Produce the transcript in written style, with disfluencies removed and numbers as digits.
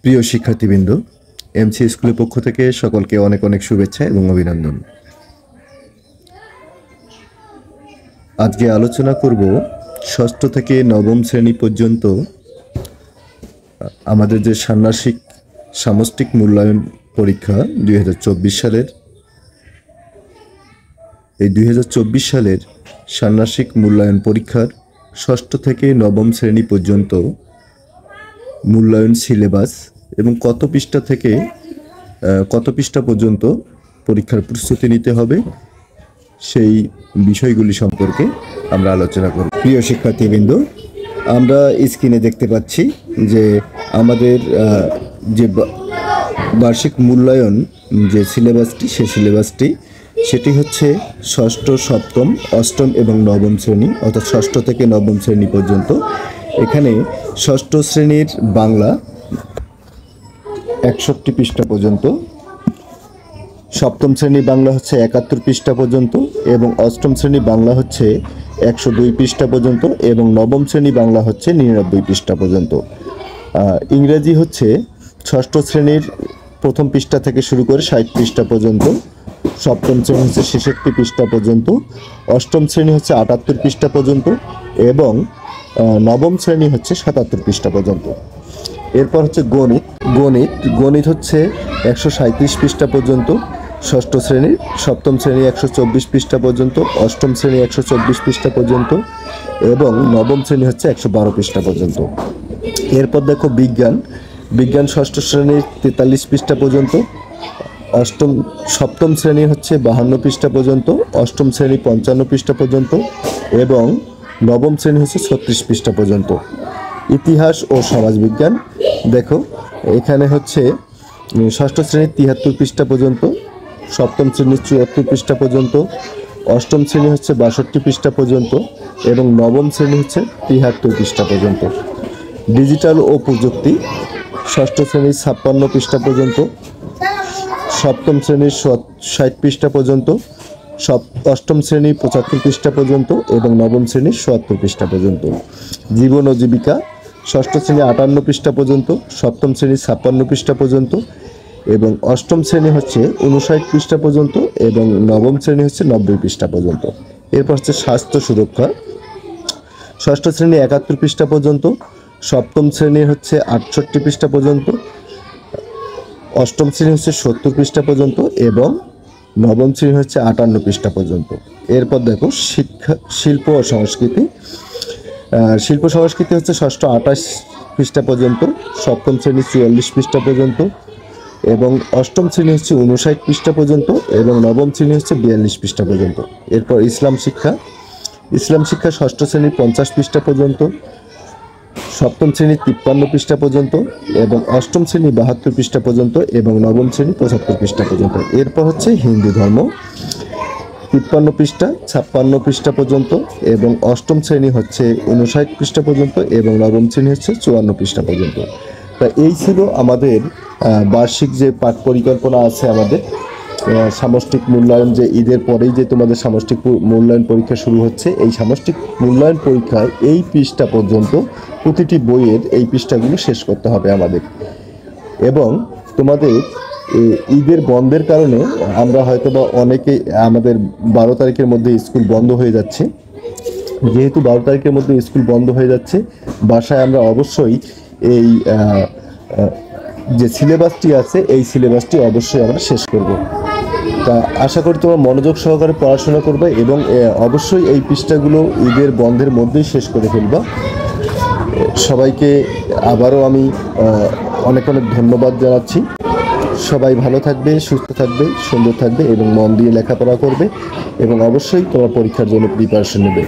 প্রিয় শিক্ষার্থীবৃন্দ, এমসি স্কুলের পক্ষ থেকে সকলকে অনেক অনেক শুভেচ্ছা এবং অভিনন্দন। আজকে আলোচনা করব ষষ্ঠ থেকে নবম শ্রেণী পর্যন্ত আমাদের যে ষান্মাসিক সামষ্টিক মূল্যায়ন পরীক্ষা 2024 সালের, এই 2024 সালের ষান্মাসিক মূল্যায়ন পরীক্ষার ষষ্ঠ থেকে নবম শ্রেণী পর্যন্ত মূল্যায়ন সিলেবাস এবং কত পৃষ্ঠা থেকে কত পৃষ্ঠা পর্যন্ত পরীক্ষার প্রস্তুতি নিতে হবে সেই বিষয়গুলি সম্পর্কে আমরা আলোচনা করব। প্রিয় শিক্ষার্থীবৃন্দ, আমরা স্ক্রিনে দেখতে পাচ্ছি যে আমাদের যে বার্ষিক মূল্যায়ন যে সিলেবাসটি, সেই সিলেবাসটি সেটি হচ্ছে ষষ্ঠ, সপ্তম, অষ্টম এবং নবম শ্রেণী, অর্থাৎ ষষ্ঠ থেকে নবম শ্রেণী পর্যন্ত। এখানে ষষ্ঠ শ্রেণীর বাংলা 61 পৃষ্ঠা পর্যন্ত, সপ্তম শ্রেণী বাংলা হচ্ছে 71 পৃষ্ঠা পর্যন্ত এবং অষ্টম শ্রেণী বাংলা হচ্ছে 102 পৃষ্ঠা পর্যন্ত এবং নবম শ্রেণী বাংলা হচ্ছে 99 পৃষ্ঠা পর্যন্ত। ইংরেজি হচ্ছে ষষ্ঠ শ্রেণীর প্রথম পৃষ্ঠা থেকে শুরু করে 60 পৃষ্ঠা পর্যন্ত, সপ্তম শ্রেণী হচ্ছে 66 পৃষ্ঠা পর্যন্ত, অষ্টম শ্রেণী হচ্ছে 78 পৃষ্ঠা পর্যন্ত এবং নবম শ্রেণী হচ্ছে 77 পৃষ্ঠা পর্যন্ত। এরপর হচ্ছে গণিত হচ্ছে 137 পৃষ্ঠা পর্যন্ত, ষষ্ঠ শ্রেণীর, সপ্তম শ্রেণী 124 পৃষ্ঠা পর্যন্ত, অষ্টম শ্রেণী 124 পৃষ্ঠা পর্যন্ত এবং নবম শ্রেণী হচ্ছে 112 পৃষ্ঠা পর্যন্ত। এরপর দেখো বিজ্ঞান ষষ্ঠ শ্রেণীর 43 পৃষ্ঠা পর্যন্ত, সপ্তম শ্রেণী হচ্ছে 52 পৃষ্ঠা পর্যন্ত, অষ্টম শ্রেণী 55 পৃষ্ঠা পর্যন্ত এবং নবম শ্রেণী হচ্ছে 36 পৃষ্ঠা পর্যন্ত। ইতিহাস ও সমাজবিজ্ঞান দেখো, এখানে হচ্ছে ষষ্ঠ শ্রেণীর 73 পৃষ্ঠা পর্যন্ত, সপ্তম শ্রেণীর 74 পৃষ্ঠা পর্যন্ত, অষ্টম শ্রেণী হচ্ছে 62 পৃষ্ঠা পর্যন্ত এবং নবম শ্রেণী হচ্ছে 73 পৃষ্ঠা পর্যন্ত। ডিজিটাল ও প্রযুক্তি ষষ্ঠ শ্রেণীর 56 পৃষ্ঠা পর্যন্ত, সপ্তম শ্রেণীর 60 পৃষ্ঠা পর্যন্ত, অষ্টম শ্রেণী 75 পৃষ্ঠা পর্যন্ত এবং নবম শ্রেণীর 77 পৃষ্ঠা পর্যন্ত। জীবন ও জীবিকা ষষ্ঠ শ্রেণী 58 পৃষ্ঠা পর্যন্ত, সপ্তম শ্রেণী 56 পৃষ্ঠা পর্যন্ত এবং অষ্টম শ্রেণী হচ্ছে 59 পৃষ্ঠা পর্যন্ত এবং নবম শ্রেণী হচ্ছে 90 পৃষ্ঠা পর্যন্ত। এরপর হচ্ছে স্বাস্থ্য সুরক্ষা ষষ্ঠ শ্রেণী 71 পৃষ্ঠা পর্যন্ত, সপ্তম শ্রেণীর হচ্ছে 68 পৃষ্ঠা পর্যন্ত, অষ্টম শ্রেণী হচ্ছে 70 পৃষ্ঠা পর্যন্ত এবং নবম শ্রেণী হচ্ছে 58 পৃষ্ঠা পর্যন্ত। এরপর দেখো শিল্প ও সংস্কৃতি হচ্ছে ষষ্ঠ 28 পৃষ্ঠা পর্যন্ত, সপ্তম শ্রেণী 44 পৃষ্ঠা পর্যন্ত এবং অষ্টম শ্রেণী হচ্ছে 59 পৃষ্ঠা পর্যন্ত এবং নবম শ্রেণী হচ্ছে 42 পৃষ্ঠা পর্যন্ত। এরপর ইসলাম শিক্ষা ষষ্ঠ শ্রেণীর 50 পৃষ্ঠা পর্যন্ত, সপ্তম শ্রেণী 53 পৃষ্ঠা পর্যন্ত এবং অষ্টম শ্রেণী 72 পৃষ্ঠা পর্যন্ত এবং নবম শ্রেণী 75 পৃষ্ঠা পর্যন্ত। এরপর হচ্ছে হিন্দু ধর্ম 53 পৃষ্ঠা 56 পৃষ্ঠা পর্যন্ত এবং অষ্টম শ্রেণী হচ্ছে 59 পৃষ্ঠা পর্যন্ত এবং নবম শ্রেণী হচ্ছে 54 পৃষ্ঠা পর্যন্ত। তা এই ছিল আমাদের বার্ষিক যে পাঠ পরিকল্পনা আছে, আমাদের সামষ্টিক মূল্যায়ন, যে ঈদের পরেই যে তোমাদের সামষ্টিক মূল্যায়ন পরীক্ষা শুরু হচ্ছে, এই সামষ্টিক মূল্যায়ন পরীক্ষায় এই পৃষ্ঠা পর্যন্ত প্রতিটি বইয়ের এই পৃষ্ঠাগুলো শেষ করতে হবে আমাদের। এবং তোমাদের ঈদের বন্ধের কারণে আমরা হয়তো বা অনেকে আমাদের 12 তারিখের মধ্যে স্কুল বন্ধ হয়ে যাচ্ছে, যেহেতু 12 তারিখের মধ্যে স্কুল বন্ধ হয়ে যাচ্ছে, বাসায় আমরা অবশ্যই এই যে সিলেবাসটি আছে এই সিলেবাসটি অবশ্যই আমরা শেষ করব। তা আশা করি তোমরা মনোযোগ সহকারে পড়াশোনা করবে এবং অবশ্যই এই পৃষ্ঠাগুলো ঈদের বন্ধের মধ্যেই শেষ করে ফেলবা। সবাইকে আবারও আমি অনেক অনেক ধন্যবাদ জানাচ্ছি। সবাই ভালো থাকবে, সুস্থ থাকবে, সুন্দর থাকবে এবং মন দিয়ে লেখাপড়া করবে এবং অবশ্যই তোমার পরীক্ষার জন্য প্রিপারেশন নেবে।